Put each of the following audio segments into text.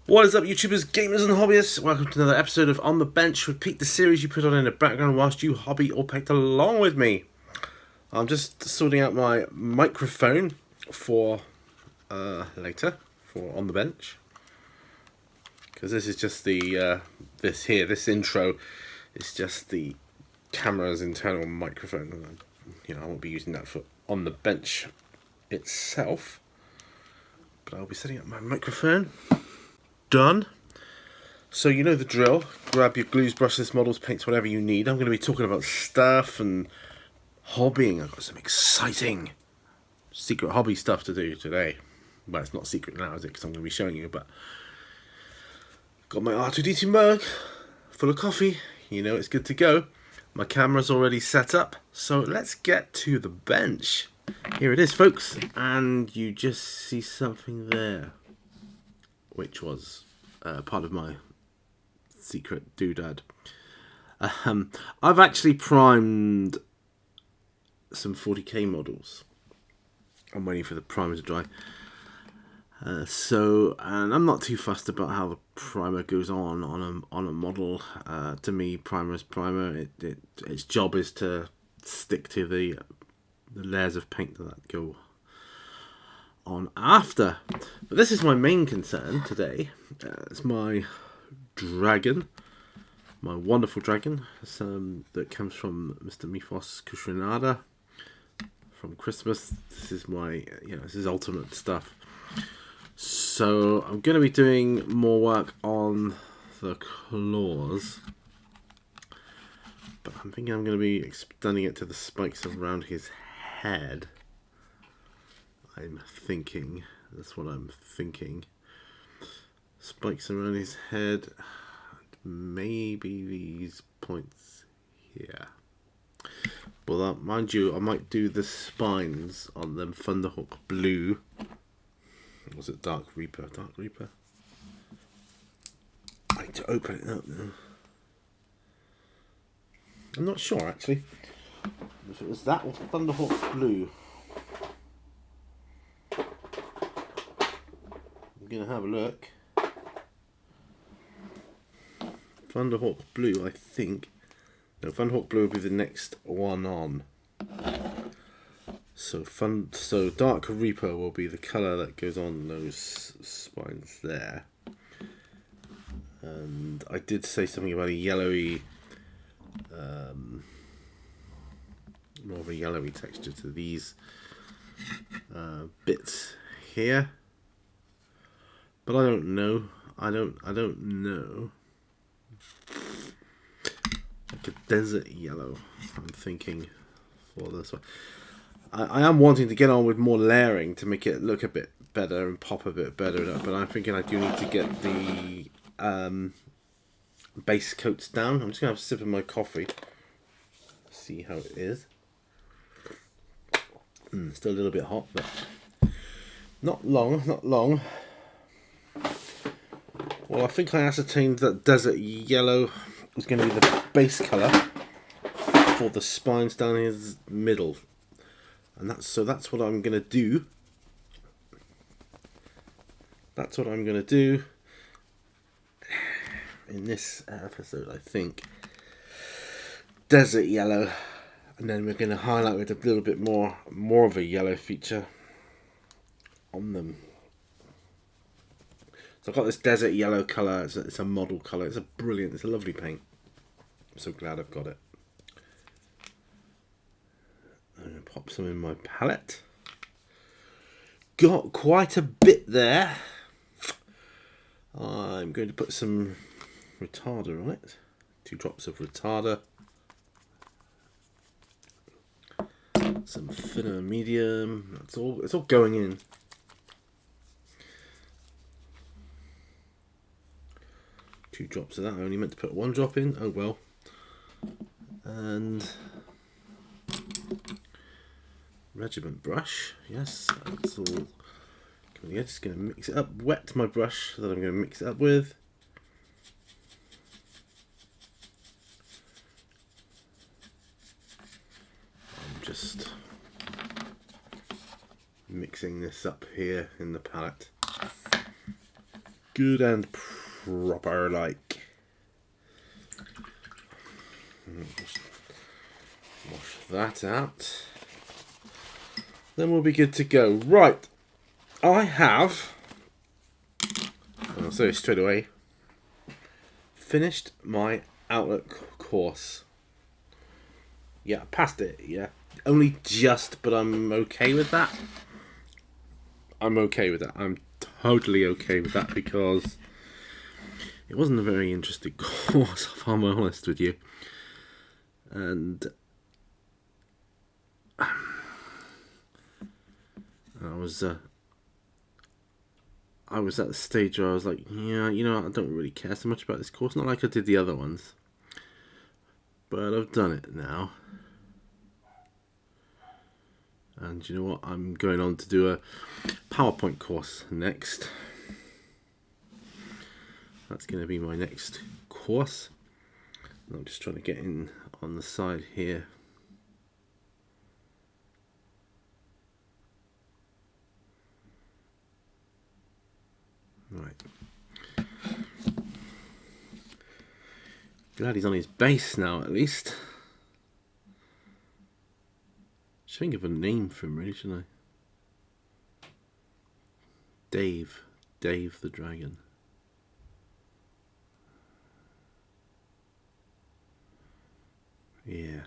What is up, YouTubers, gamers and hobbyists? Welcome to another episode of On The Bench. Repeat the series you put on in the background whilst you hobby or paint along with me. I'm just sorting out my microphone for later, for On The Bench. Because this is just the, this intro is just the camera's internal microphone. You know, I won't be using that for On The Bench itself. But I'll be setting up my microphone. Done. So you know the drill. Grab your glues, brushes, models, paints, whatever you need. I'm going to be talking about stuff and hobbying. I've got some exciting secret hobby stuff to do today. Well, it's not secret now, is it? Because I'm going to be showing you. But got my R2D2 mug full of coffee. You know it's good to go. My camera's already set up. So let's get to the bench. Here it is, folks. And you just see something there, which was part of my secret doodad. I've actually primed some 40k models. I'm waiting for the primer to dry. And I'm not too fussed about how the primer goes on a model. To me, primer is primer. Its job is to stick to the layers of paint that go on after. But this is my main concern today. It's my dragon, my wonderful dragon, that comes from Mr. Mythos Kushinada from Christmas. This is my, this is ultimate stuff. So I'm going to be doing more work on the claws, but I'm thinking I'm going to be extending it to the spikes around his head. That's what I'm thinking. Spikes around his head, maybe these points here. Well, mind you, I might do the spines on them Thunderhawk blue. Or was it Dark Reaper? Dark Reaper? I need to open it up now. I'm not sure actually if it was that or Thunderhawk blue. I'm gonna have a look. Thunderhawk blue, I think. No, Thunderhawk blue will be the next one on. So Dark Reaper will be the colour that goes on those spines there. And I did say something about a yellowy, more of a yellowy texture to these bits here. But I don't know. I don't know. Like a desert yellow, I'm thinking for this one. I am wanting to get on with more layering to make it look a bit better and pop a bit better. But I'm thinking I do need to get the base coats down. I'm just going to have a sip of my coffee. See how it is. Still a little bit hot, but not long. Well, I think I ascertained that desert yellow is going to be the base colour for the spines down his middle, and that's what I'm going to do. That's what I'm going to do in this episode, I think. Desert yellow, and then we're going to highlight with a little bit more of a yellow feature on them. So I've got this desert yellow colour. It's a model colour. It's a lovely paint. I'm so glad I've got it. I'm going to pop some in my palette. Got quite a bit there. I'm going to put some retarder on it. 2 drops of retarder. Some thinner medium. It's all going in. Two drops of that. I only meant to put 1 drop in. Oh well. And regiment brush. Yes, that's all. Yeah, just going to mix it up. Wet my brush that I'm going to mix it up with. I'm just mixing this up here in the palette. good and proper like. Wash that out. Then we'll be good to go. Right, I have, I'll say it straight away, finished my Outlook course. Yeah, I passed it, yeah. Only just, but I'm okay with that. I'm okay with that. I'm totally okay with that because it wasn't a very interesting course, if I'm honest with you. And I was at the stage where I was like, yeah, you know, I don't really care so much about this course. Not like I did the other ones. But I've done it now. And you know what? I'm going on to do a PowerPoint course next. That's going to be my next course. I'm just trying to get in on the side here. Right. Glad he's on his base now, at least. Should think of a name for him, really, shouldn't I? Dave. Dave the Dragon. Yeah.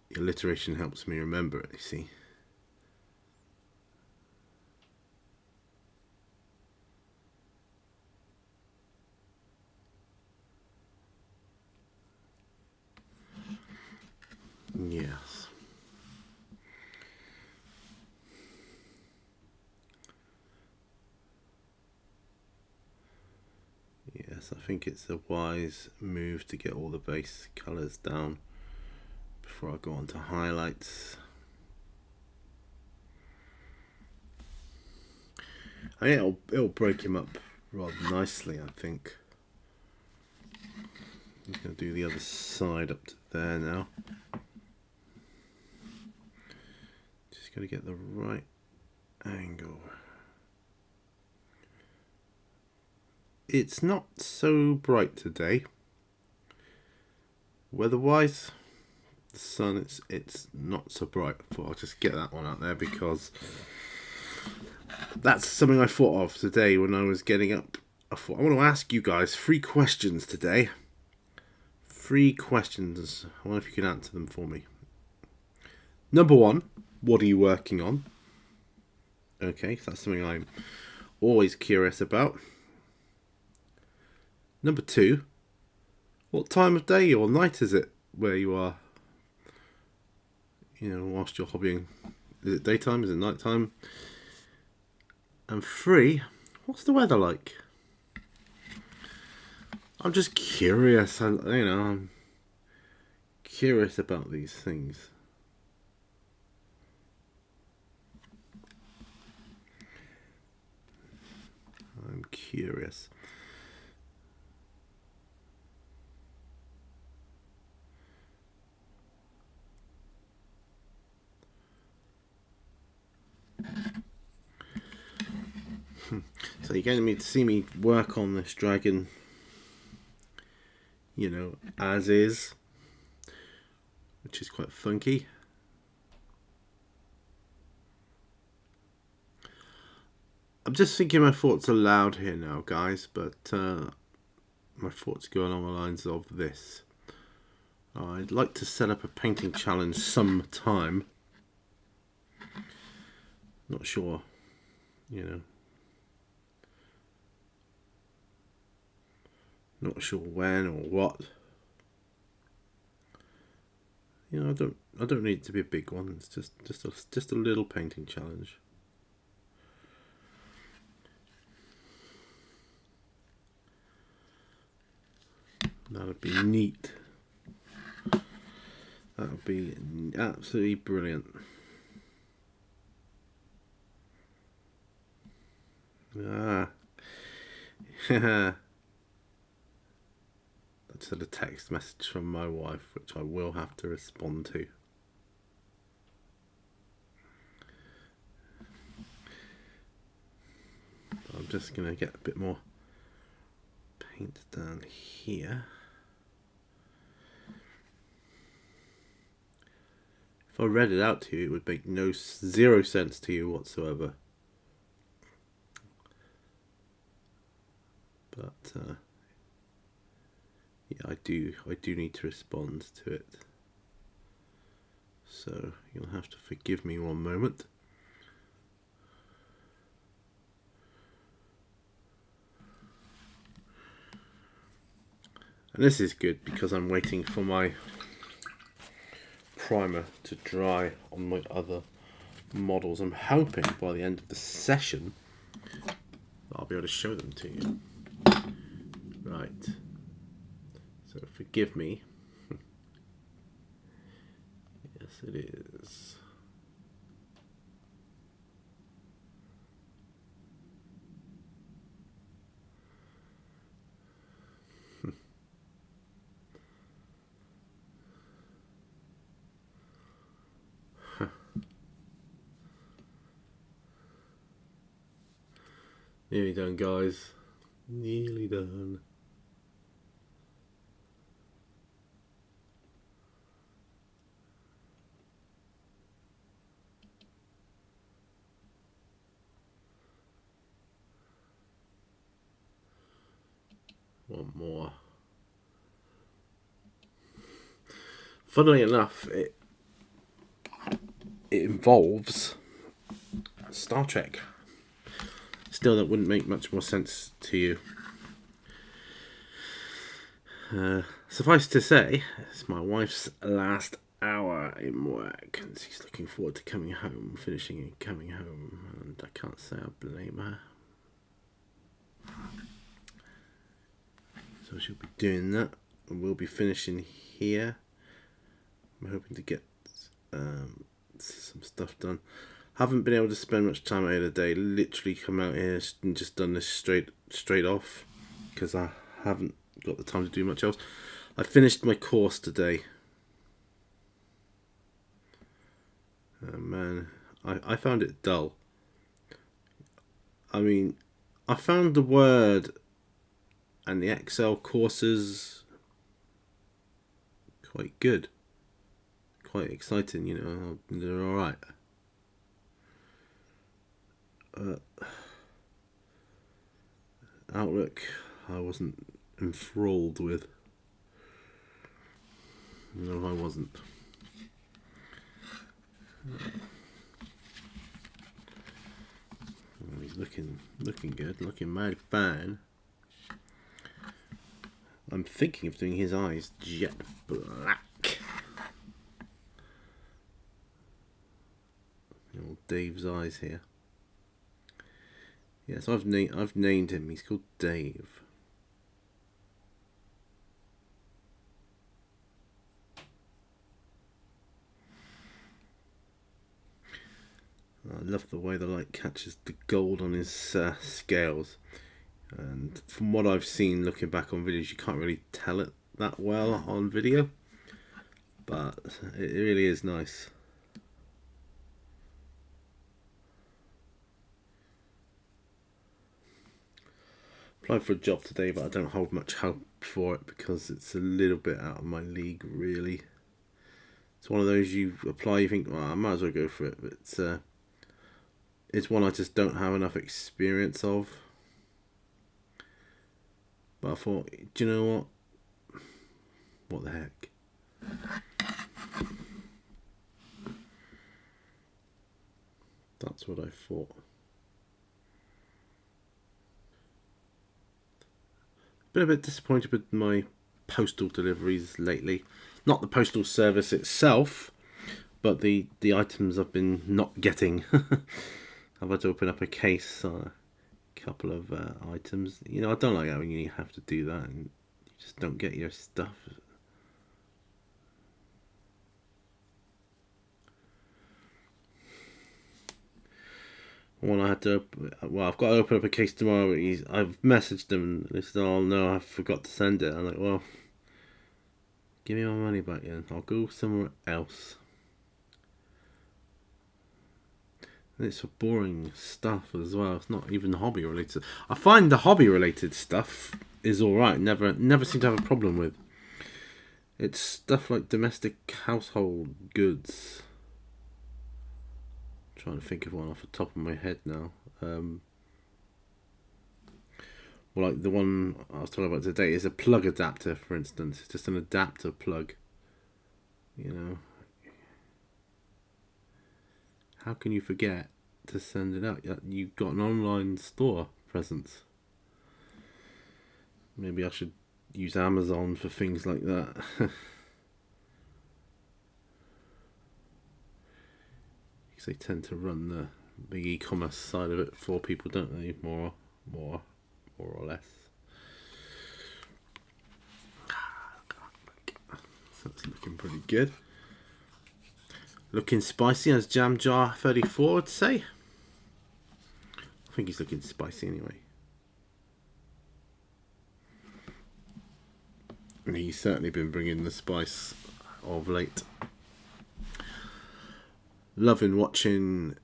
The alliteration helps me remember it, you see. Yes. Yes, I think it's a wise move to get all the base colours down before I go on to highlights. I mean, it'll break him up rather nicely, I think. I'm going to do the other side up to there now. Just got to get the right angle. It's not so bright today. Weather-wise, the sun, it's not so bright. I thought I'll just get that one out there because that's something I thought of today when I was getting up. I thought I want to ask you guys 3 questions today. 3 questions. I wonder if you can answer them for me. Number 1, what are you working on? Okay, so that's something I'm always curious about. Number 2, what time of day or night is it where you are? You know, whilst you're hobbying. Is it daytime? Is it nighttime? And 3, what's the weather like? I'm just curious. I'm curious about these things. I'm curious. So you're going to see me work on this dragon, you know, as is, which is quite funky. I'm just thinking my thoughts aloud here now, guys, but my thoughts go along the lines of this. I'd like to set up a painting challenge sometime. Not sure, you know. Not sure when or what. You know, I don't need it to be a big one. It's just a little painting challenge. That would be neat. That would be absolutely brilliant. Ah. That's a text message from my wife, which I will have to respond to. just going to get a bit more paint down here. If I read it out to you, it would make zero sense to you whatsoever. But yeah, I do need to respond to it. So you'll have to forgive me one moment. And this is good because I'm waiting for my primer to dry on my other models. I'm hoping by the end of the session I'll be able to show them to you. Right. So forgive me. Yes, it is. Nearly done, guys. Nearly done. One more. Funnily enough, it involves Star Trek. Still, that wouldn't make much more sense to you. Suffice to say, it's my wife's last hour in work, and she's looking forward to coming home, finishing and coming home, and I can't say I blame her. So she'll be doing that, and we'll be finishing here. I'm hoping to get some stuff done. Haven't been able to spend much time out of the day. Literally come out here and just done this straight off because I haven't got the time to do much else. I finished my course today. Man, I found it dull. I mean, I found the Word and the Excel courses quite good. Quite exciting, you know, they're alright. Outlook, I wasn't enthralled with. No, I wasn't. Oh, he's looking good, looking mighty fine. I'm thinking of doing his eyes jet black. Old Dave's eyes here. Yes, I've named him. He's called Dave. I love the way the light catches the gold on his scales. And from what I've seen looking back on videos, you can't really tell it that well on video. But it really is nice. Applied for a job today, but I don't hold much hope for it because it's a little bit out of my league, really. It's one of those you apply, you think, well, I might as well go for it, but it's one I just don't have enough experience of. But I thought, do you know what? What the heck? That's what I thought. Been a bit disappointed with my postal deliveries lately. Not the postal service itself, but the items I've been not getting. I've had to open up a case on a couple of items. You know, I don't like having you have to do that and you just don't get your stuff. One I had to, well, I've got to open up a case tomorrow. But I've messaged them and they said, "Oh no, I forgot to send it." I'm like, "Well, give me my money back then. I'll go somewhere else." It's for boring stuff as well. It's not even hobby related. I find the hobby related stuff is alright. Never seem to have a problem with. It's stuff like domestic household goods. I'm trying to think of one off the top of my head now. Well, like the one I was talking about today is a plug adapter, for instance. It's just an adapter plug. You know, how can you forget to send it out? You've got an online store presence. Maybe I should use Amazon for things like that. Because they tend to run the big e-commerce side of it for people, don't they? More or less. So that's looking pretty good. Looking spicy, as Jam Jar 34 would say. I think he's looking spicy anyway. And he's certainly been bringing the spice of late. Loving watching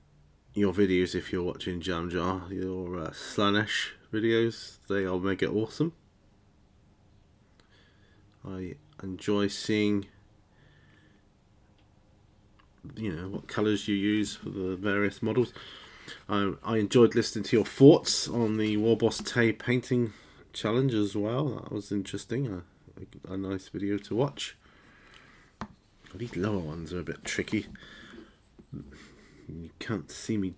your videos if you're watching Jam Jar, your Slaanesh videos. They all make it awesome. I enjoy seeing, you know, what colours you use for the various models. I enjoyed listening to your thoughts on the Warboss Tay painting challenge as well. That was interesting. A nice video to watch. These lower ones are a bit tricky. You can't see me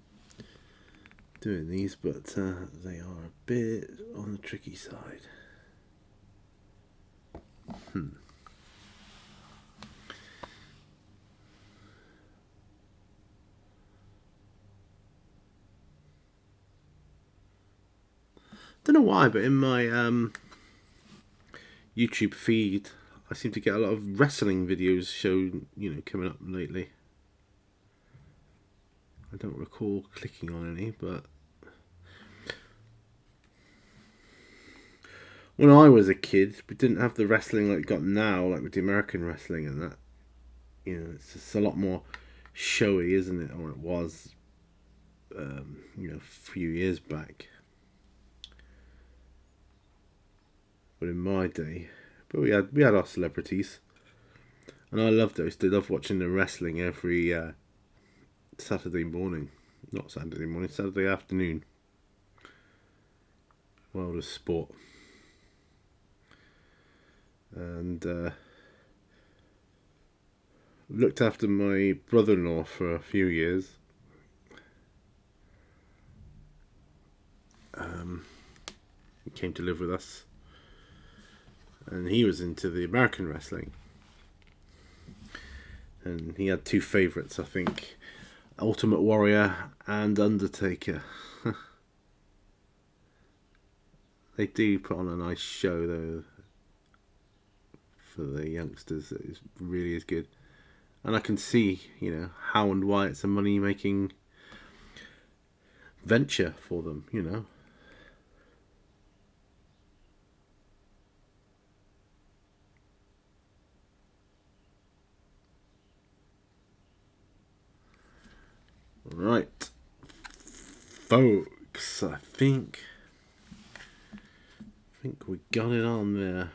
doing these, but they are a bit on the tricky side. Don't know why, but in my YouTube feed, I seem to get a lot of wrestling videos shown, you know, coming up lately. I don't recall clicking on any, but when I was a kid, we didn't have the wrestling like we got now, like with the American wrestling and that. You know, it's just a lot more showy, isn't it? Or it was, you know, a few years back. But in my day, but we had our celebrities, and I loved those. I loved watching the wrestling every Saturday morning, not Saturday morning, Saturday afternoon. World of sport, and looked after my brother-in-law for a few years. He came to live with us. And he was into the American wrestling. And he had two favourites, I think. Ultimate Warrior and Undertaker. They do put on a nice show, though, for the youngsters. It really is good. And I can see, you know, how and why it's a money-making venture for them, you know. Right, folks, I think we got it on there.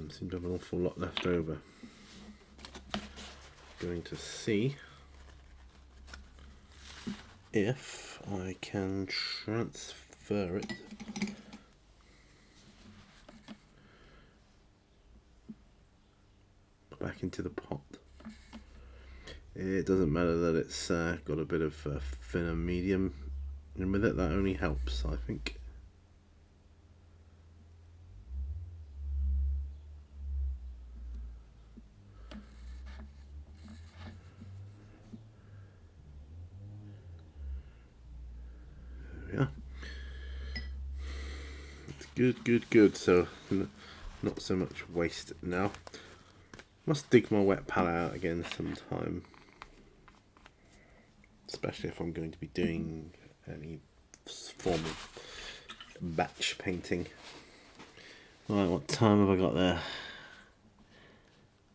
Seem to have an awful lot left over. Going to see if I can transfer it back into the pot. It doesn't matter that it's got a bit of thinner medium, and with it that only helps, I think. There we are. It's good. So not so much waste now. Must dig my wet palette out again sometime, especially if I'm going to be doing any form of batch painting. Right, what time have I got there?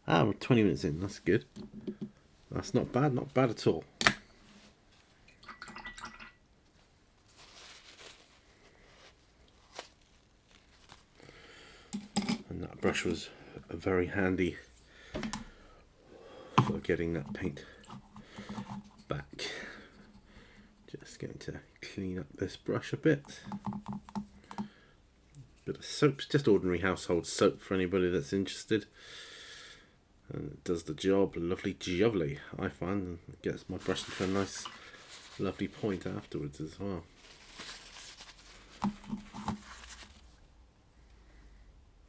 Ah, we're 20 minutes in, that's good. That's not bad at all. And that brush was very handy for getting that paint back. Just going to clean up this brush a bit. Bit of soap, just ordinary household soap for anybody that's interested. And it does the job, lovely jubbly, I find, and it gets my brush into a nice, lovely point afterwards as well.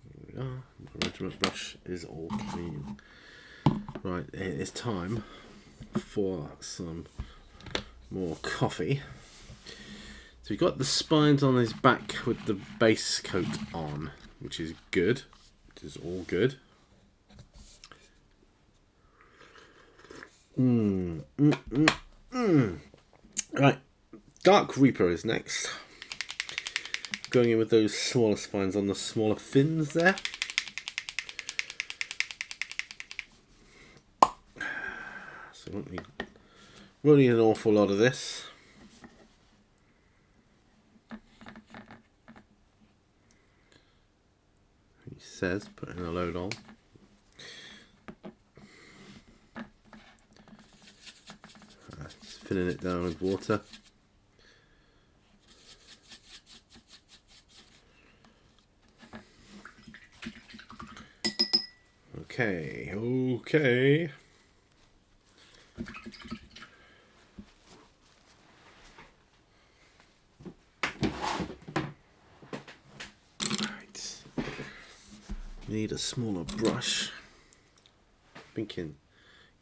Here we are, my regiment brush is all clean. Right, it is time for some more coffee. So we've got the spines on his back with the base coat on, which is good, which is all good. Right, Dark Reaper is next. Going in with those smaller spines on the smaller fins there. So won't need an awful lot of this. He says, putting a load on. Just filling it down with water. Okay. Right. Need a smaller brush. Thinking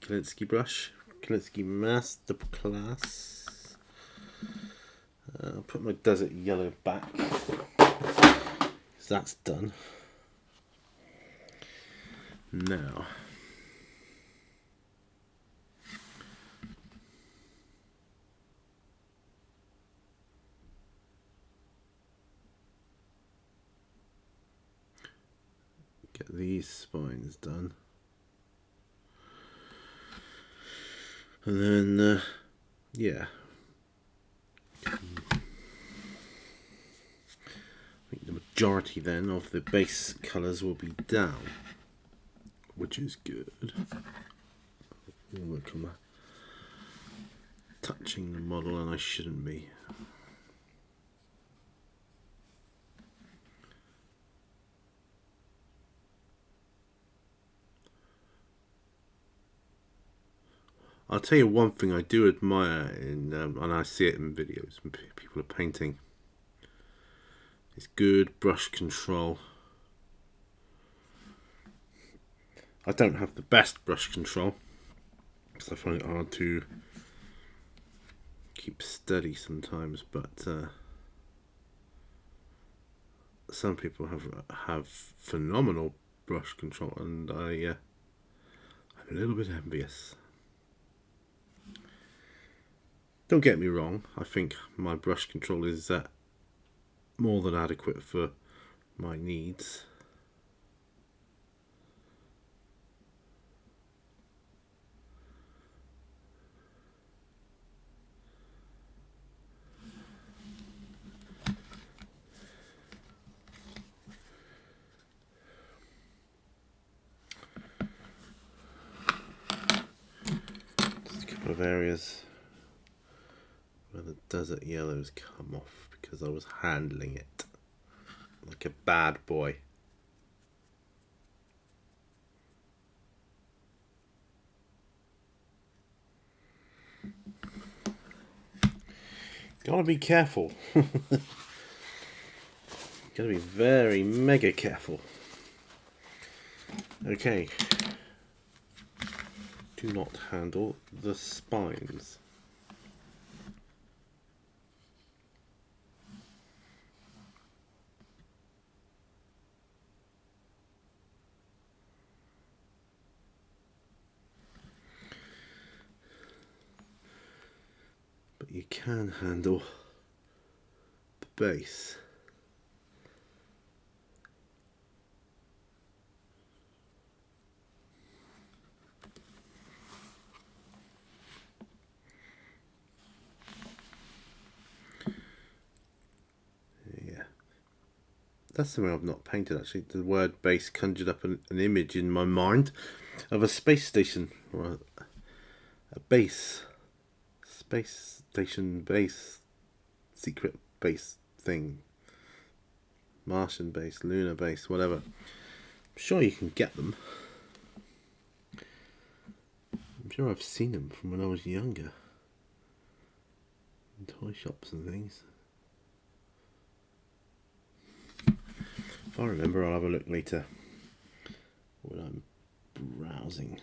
Kolinsky brush, Kolinsky Masterclass. I'll put my Desert Yellow back. So that's done. Now, get these spines done. And then, yeah. I think the majority then of the base colours will be down, which is good. Look, I'm touching the model and I shouldn't be. I'll tell you one thing I do admire in, and I see it in videos when people are painting, is good brush control. I don't have the best brush control because I find it hard to keep steady sometimes, but some people have phenomenal brush control, and I'm a little bit envious. Don't get me wrong, I think my brush control is more than adequate for my needs. Just a couple of areas where the Desert Yellows come off because I was handling it like a bad boy. Gotta be careful. Gotta be very mega careful. Okay. Do not handle the spines. But you can handle the base. That's something I've not painted actually. The word base conjured up an image in my mind of a space station, or a base. Space station base. Secret base thing. Martian base, lunar base, whatever. I'm sure you can get them. I'm sure I've seen them from when I was younger. In toy shops and things. If I remember, I'll have a look later when I'm browsing.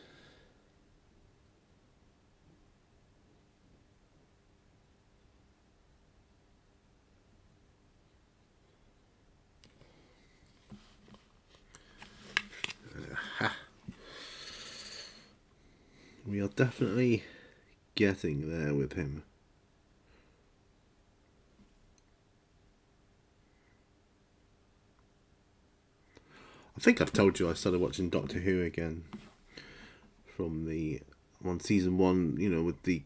Aha. We are definitely getting there with him. I think I've told you I started watching Doctor Who again from the on season 1. You know, with the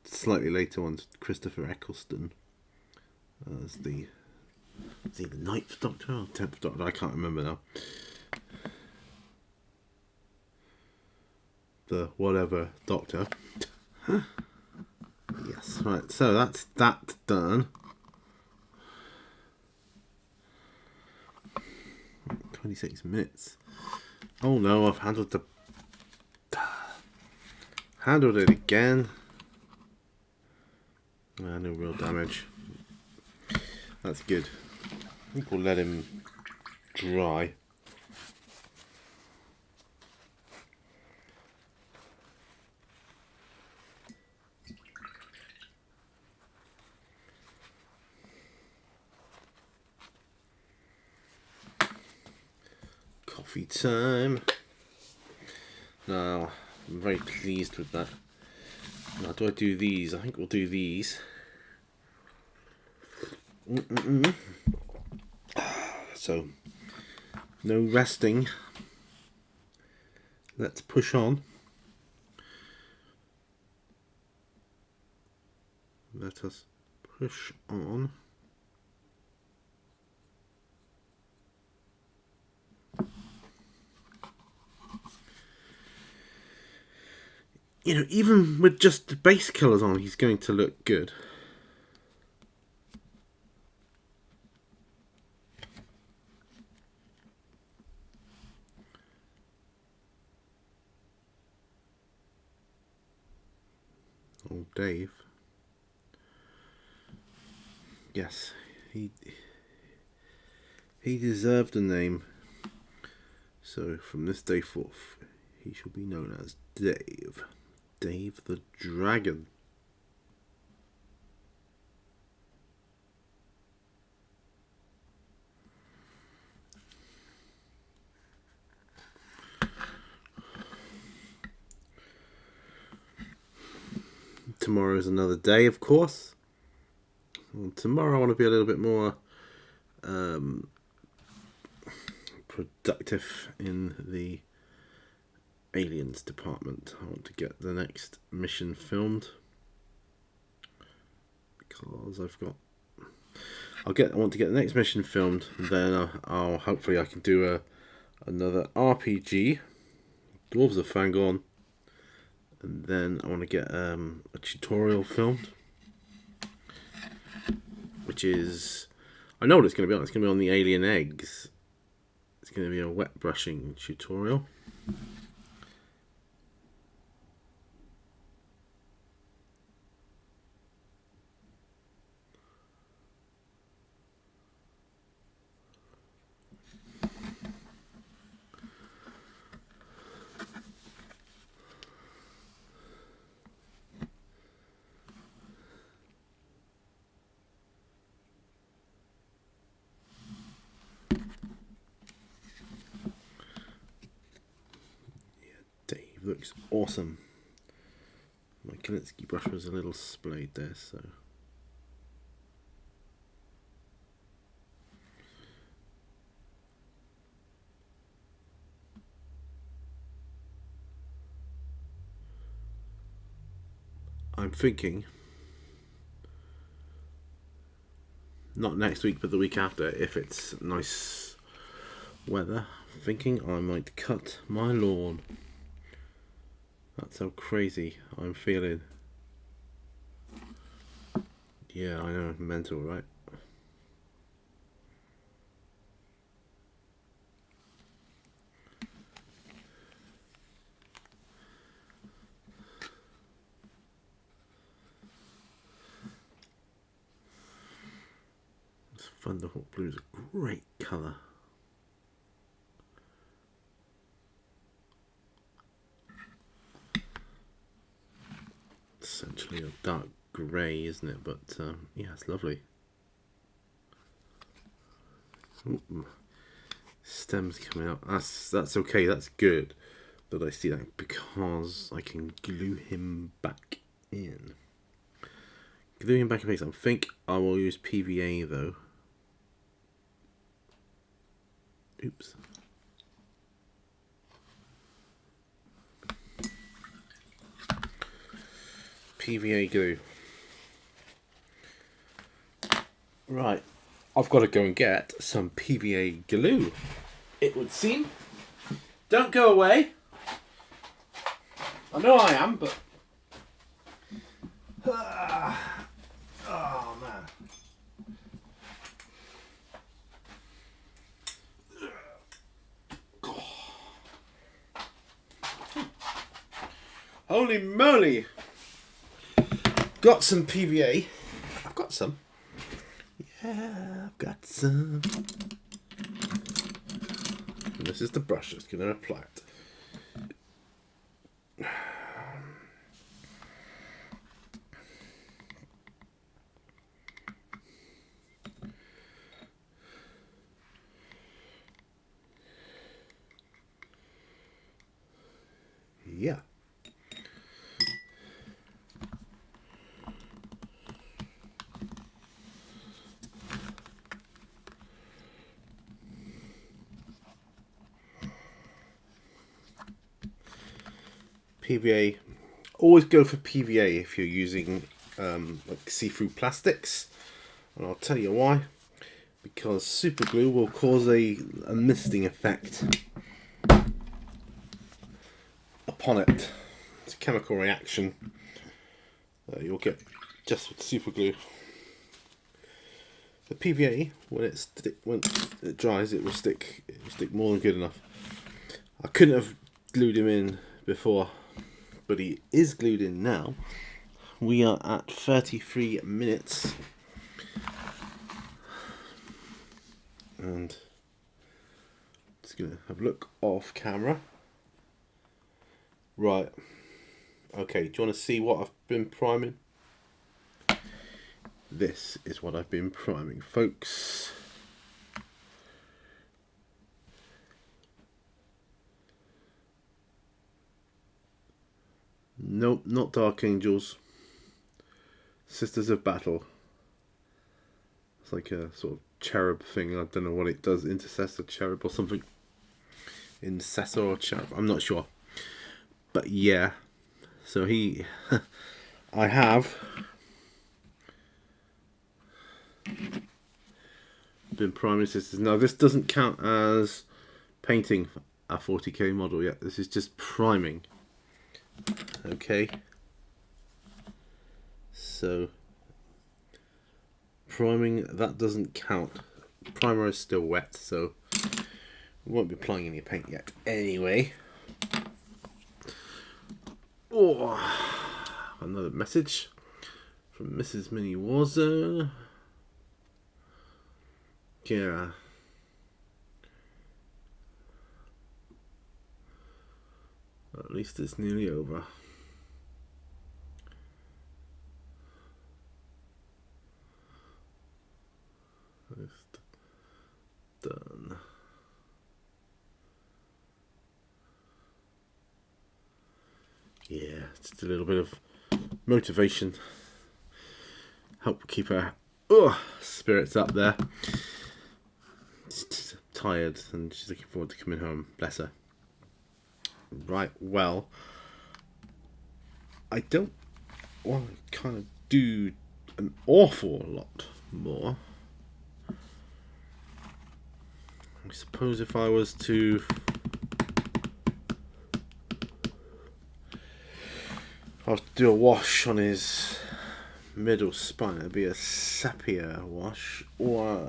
slightly later ones, Christopher Eccleston as the ninth Doctor or 10th Doctor. I can't remember now. The whatever Doctor. Yes, right. So that's that done. 26 minutes. Oh no, I've handled it again. No real damage. That's good. I think we'll let him dry. Coffee time. Now, I'm very pleased with that. Now, do I do these? I think we'll do these. So, no resting. Let's push on. Let us push on. You know, even with just the base colours on, he's going to look good. Oh, Dave. Yes, he deserved a name. So from this day forth, he shall be known as Dave. Dave the Dragon. Tomorrow is another day, of course. Well, tomorrow I want to be a little bit more productive in the aliens department. I want to get the next mission filmed because I want to get the next mission filmed. Then I'll hopefully I can do another RPG, Dwarves of Fangorn, and then I want to get a tutorial filmed, which is, I know what it's going to be on. It's going to be on the alien eggs. It's going to be a wet brushing tutorial. Dave looks awesome. My Kalinsky brush was a little splayed there, so. I'm thinking not next week, but the week after, if it's nice weather. Thinking I might cut my lawn. That's how crazy I'm feeling. Yeah, I know, mental, right? This Thunderhawk blue is a great colour. Essentially a dark grey, isn't it? But yeah, it's lovely. Ooh. Stems coming out. That's okay. That's good that I see that, because I can glue him back in. Glue him back in place. I think I will use PVA though. Oops. PVA glue. Right, I've got to go and get some PVA glue, it would seem. Don't go away. I know I am, but... oh, man. Holy moly! Got some PVA. I've got some. Yeah, I've got some. And this is the brush that's going to apply it. Yeah. PVA, always go for PVA if you're using like see-through plastics, and I'll tell you why. Because super glue will cause a misting effect upon it. It's a chemical reaction you'll get just with super glue. The PVA, when it dries, it will stick more than good enough. I couldn't have glued him in before, but he is glued in now. We are at 33 minutes. And just going to have a look off camera. Right. Okay, do you want to see what I've been priming? This is what I've been priming, folks. Nope, not Dark Angels. Sisters of Battle. It's like a sort of cherub thing. I don't know what it does. Intercessor cherub or something. Intercessor or cherub. I'm not sure. But yeah. So he... I have... been priming sisters. Now this doesn't count as painting a 40k model yet. This is just priming. Okay. So... priming, that doesn't count. Primer is still wet, so we won't be applying any paint yet anyway. Oh, another message from Mrs. Mini Warzone. Yeah. At least it's nearly over. Done. Yeah, just a little bit of motivation. Help keep her spirits up there. She's tired and she's looking forward to coming home. Bless her. Right, well, I don't want to kind of do an awful lot more. I suppose if I was to do a wash on his middle spine, it'd be a sepia wash or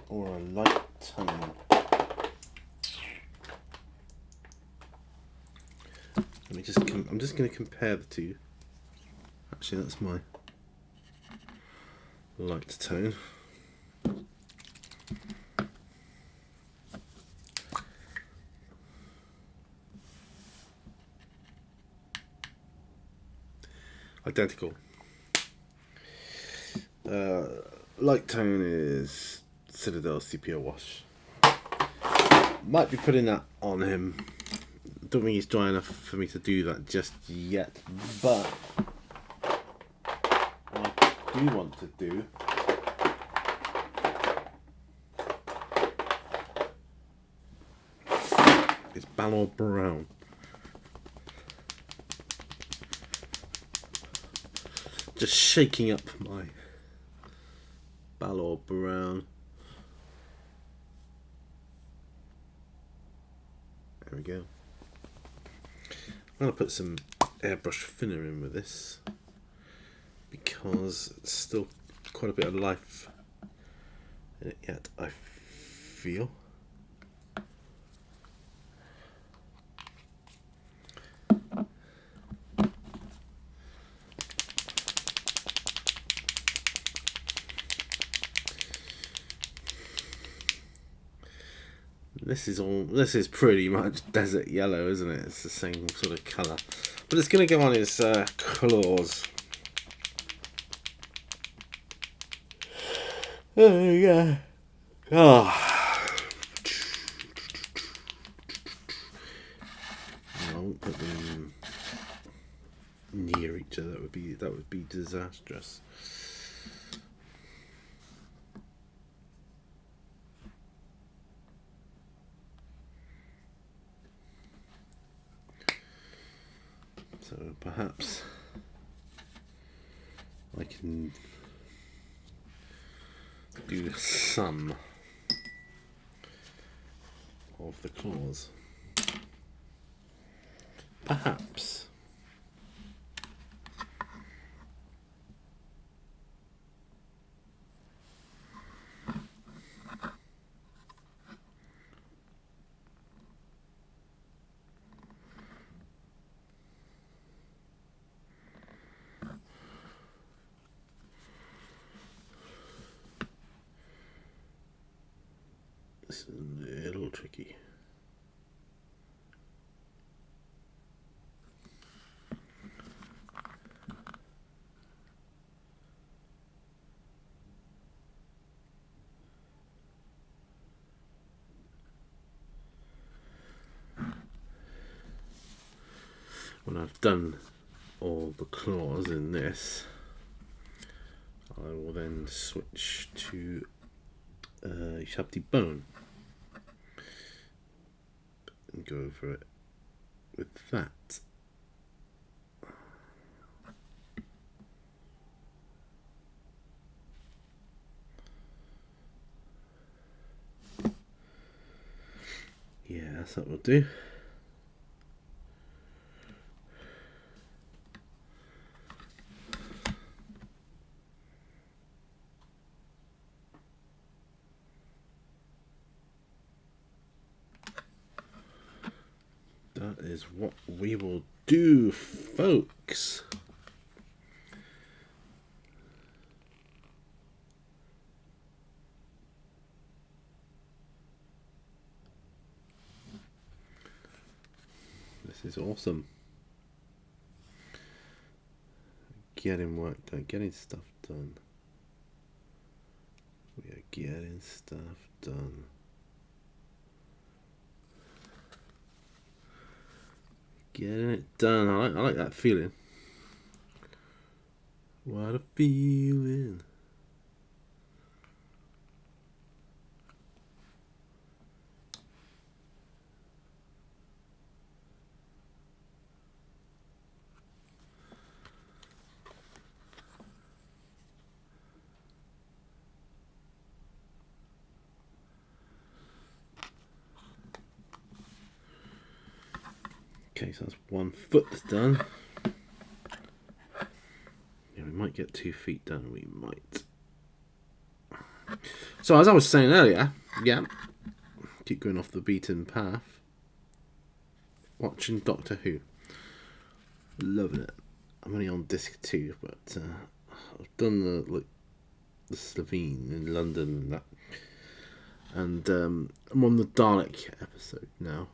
a light tone. I'm just going to compare the two. Actually, that's my light tone. Identical. Light tone is Citadel Sepia wash. Might be putting that on him. Don't think he's dry enough for me to do that just yet, but what I do want to do is Balor Brown. Just shaking up my Balor Brown. There we go. I'm going to put some airbrush thinner in with this because it's still quite a bit of life in it yet, I feel. This is pretty much desert yellow, isn't it? It's the same sort of colour. But it's going to go on his claws. Oh, yeah. Oh. I won't put them near each other. That would be disastrous. So perhaps I can do some of the claws. Perhaps. This is a little tricky. When I've done all the claws in this, I will then switch to Shabti Bone and go over it with that. Yeah, that will do. That is what we will do, folks. This is awesome. Getting work done, getting stuff done. We are getting stuff done. Getting it done. I like that feeling. What a feeling. Okay, so that's 1 foot done. Yeah, we might get 2 feet done. We might. So as I was saying earlier, yeah, keep going off the beaten path. Watching Doctor Who, loving it. I'm only on disc 2, but I've done the Slitheen in London and that, and I'm on the Dalek episode now.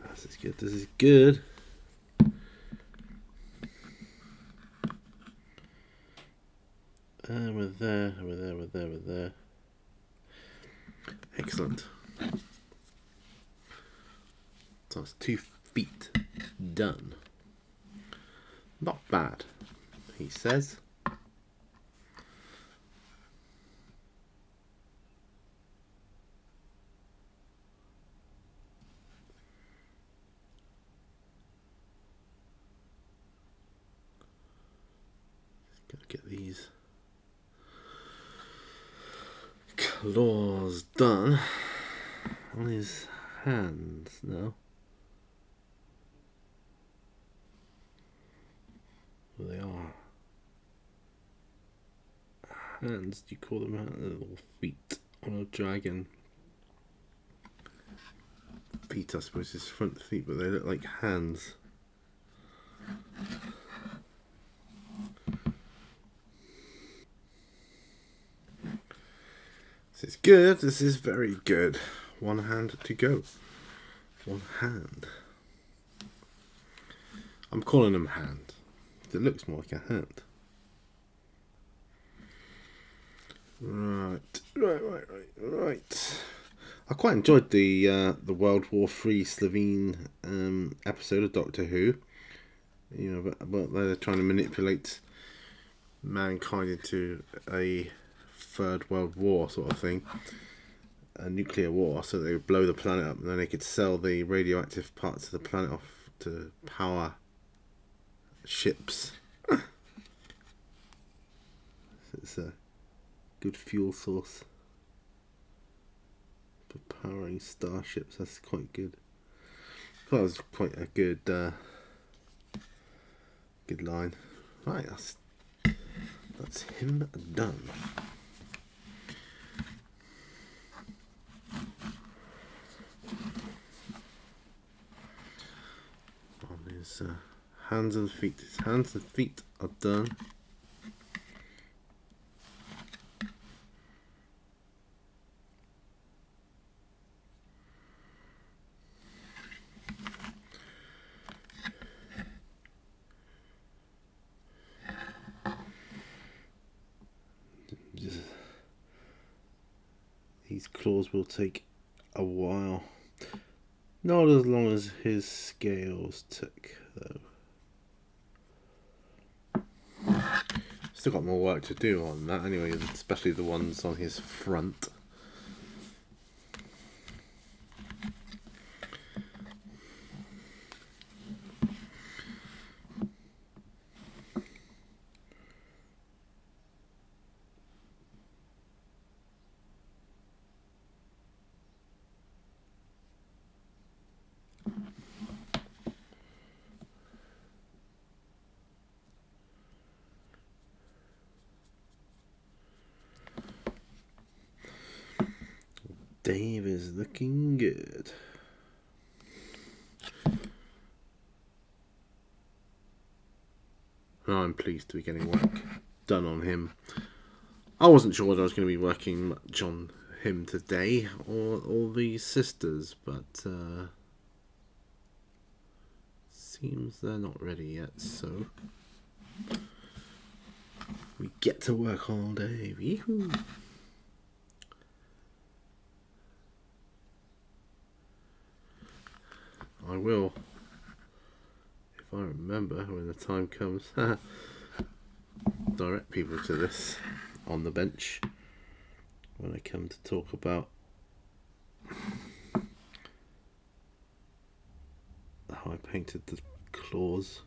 This is good. This is good. We're there. We're there. We're there. We're there. Excellent. So it's 2 feet done. Not bad, he says. Gotta get these claws done on his hands now. Well, they are hands. Do you call them hands? Little feet on a dragon. Feet, I suppose, his front feet, but they look like hands. This is good. This is very good. 1 hand to go. 1 hand. I'm calling them hand. It looks more like a hand. Right. I quite enjoyed the World War III Slitheen episode of Doctor Who. You know, but they're trying to manipulate mankind into a Third World War sort of thing, a nuclear war, so they would blow the planet up, and then they could sell the radioactive parts of the planet off to power ships. It's a good fuel source for powering starships. That's quite good. I thought it was quite a good good line. Right, that's him done. On his hands and feet. His hands and feet are done. These claws will take a while. Not as long as his scales took, though. Still got more work to do on that anyway, especially the ones on his front. Dave is looking good. I'm pleased to be getting work done on him. I wasn't sure whether I was going to be working much on him today or all these sisters, but seems they're not ready yet, so we get to work all day. Yee-hoo. I will, if I remember when the time comes, direct people to this on the bench when I come to talk about how I painted the claws.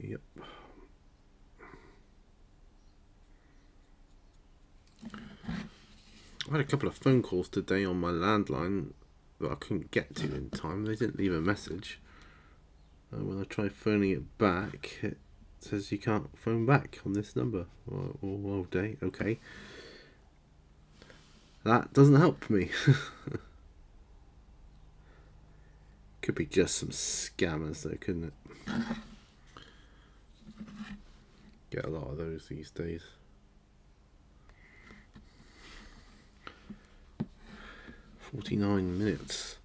Yep. I had a couple of phone calls today on my landline that I couldn't get to in time. They didn't leave a message. When I try phoning it back, it says you can't phone back on this number. All day. Okay. That doesn't help me. Could be just some scammers though, couldn't it? Get a lot of those these days. "49 minutes.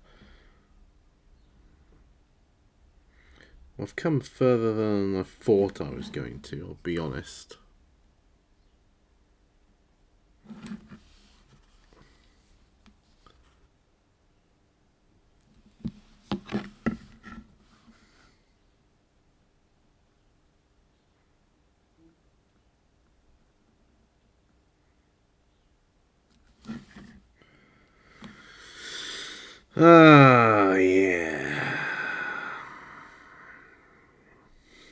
I've come further than I thought I was going to, I'll be honest. Ah, yeah.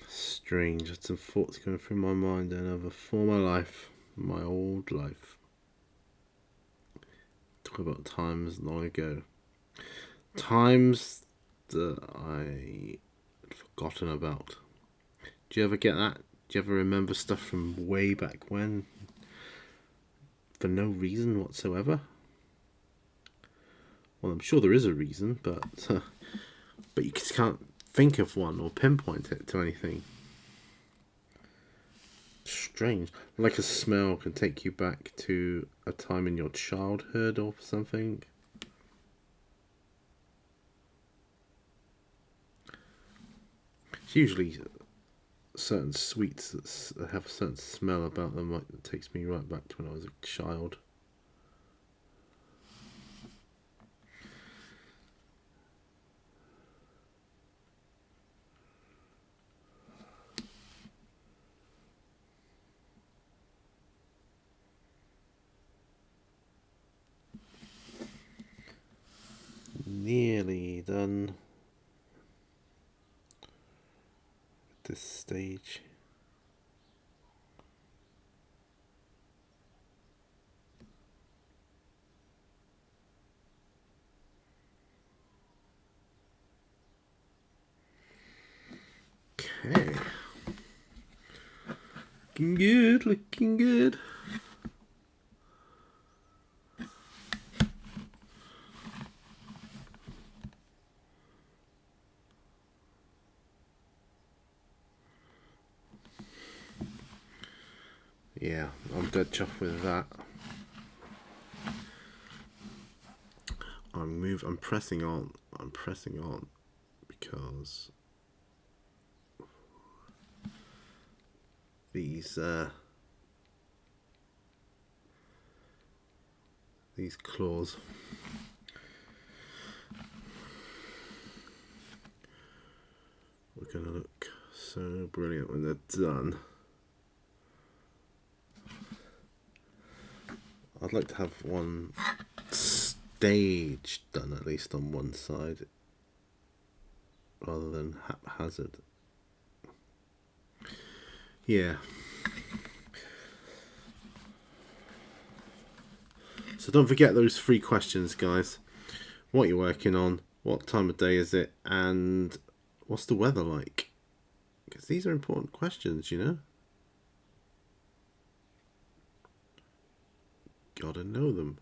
Strange. Had some thoughts going through my mind then of a former life, my old life. Talk about times long ago. Times that I had forgotten about. Do you ever get that? Do you ever remember stuff from way back when? For no reason whatsoever? Well, I'm sure there is a reason, but you just can't think of one or pinpoint it to anything. Strange. Like a smell can take you back to a time in your childhood or something. It's usually certain sweets that have a certain smell about them, like that takes me right back to when I was a child. Nearly done at this stage. Okay. Looking good, looking good. Yeah, I'm dead chuffed with that. I'm pressing on because these claws are gonna look so brilliant when they're done. I'd like to have one stage done at least on one side rather than haphazard. Yeah. So don't forget those 3 questions, guys. What you're working on, what time of day is it, and what's the weather like? Because these are important questions, you know. Gotta know them.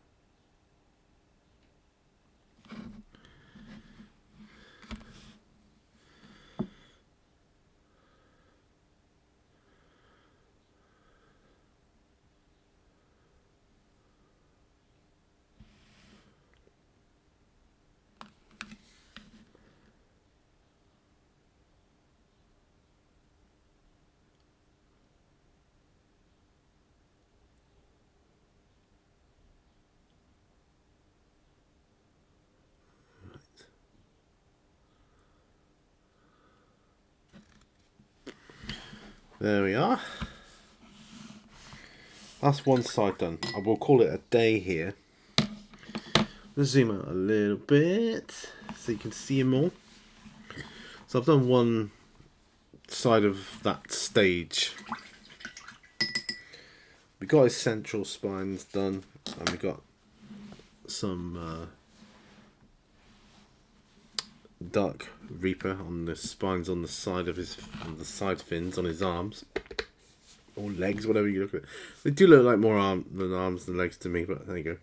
There we are. That's one side done. I will call it a day here. Let's zoom out a little bit so you can see them all. So I've done one side of that stage. We got his central spines done, and we got some Dark Reaper on the spines on the side of the side fins on his arms or legs, whatever you look at. They do look like more arms than legs to me, but there you go.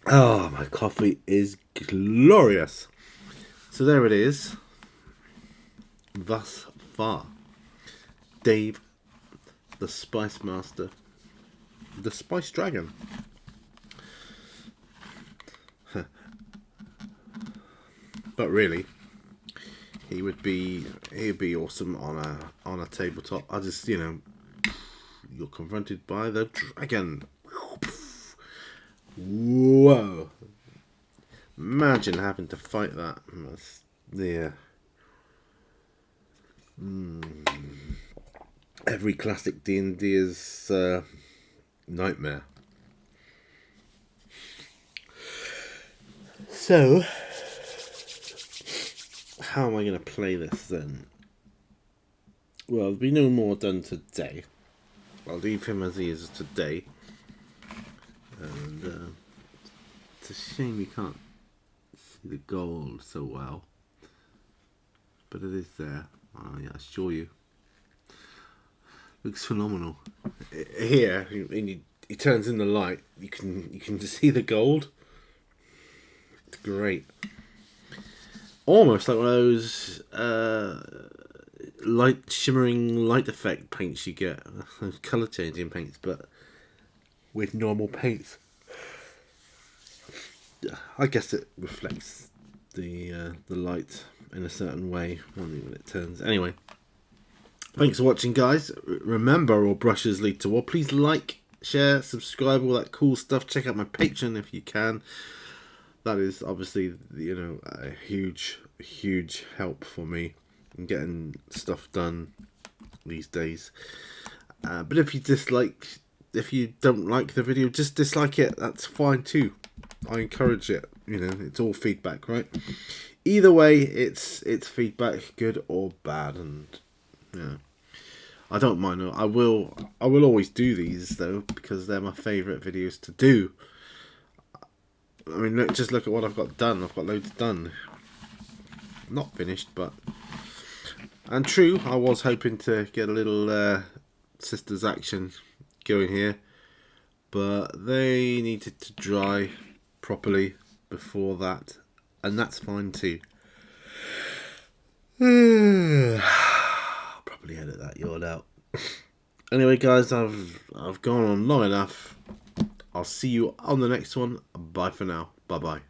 Oh, my coffee is glorious. So there it is. Thus far, Dave, the Spice Master, the Spice Dragon. But really, he'd be awesome on a tabletop. I just, you're confronted by the dragon. Whoa! Imagine having to fight that. Yeah. Every classic D&D's nightmare. So, how am I going to play this then? Well, there'll be no more done today. I'll leave him as he is today. And it's a shame you can't see the gold so well. But it is there. I assure you. Looks phenomenal. Here, when he turns in the light, you can just see the gold. It's great. Almost like one of those shimmering light effect paints you get, those colour changing paints, but with normal paints. I guess it reflects the light in a certain way when it turns. Anyway, thanks for watching, guys. Remember, all brushes lead to war. Please like, share, subscribe, all that cool stuff. Check out my Patreon if you can. That is obviously, a huge help for me in getting stuff done these days. But if you don't like the video, just dislike it. That's fine too. I encourage it. It's all feedback, right? Either way, it's feedback, good or bad, and I don't mind. I will always do these though, because they're my favourite videos to do. I mean, just look at what I've got done. I've got loads done. Not finished, but... And true, I was hoping to get a little Sisters action going here. But they needed to dry properly before that. And that's fine too. I'll probably edit that yawn out. Anyway, guys, I've gone on long enough. I'll see you on the next one. Bye for now. Bye-bye.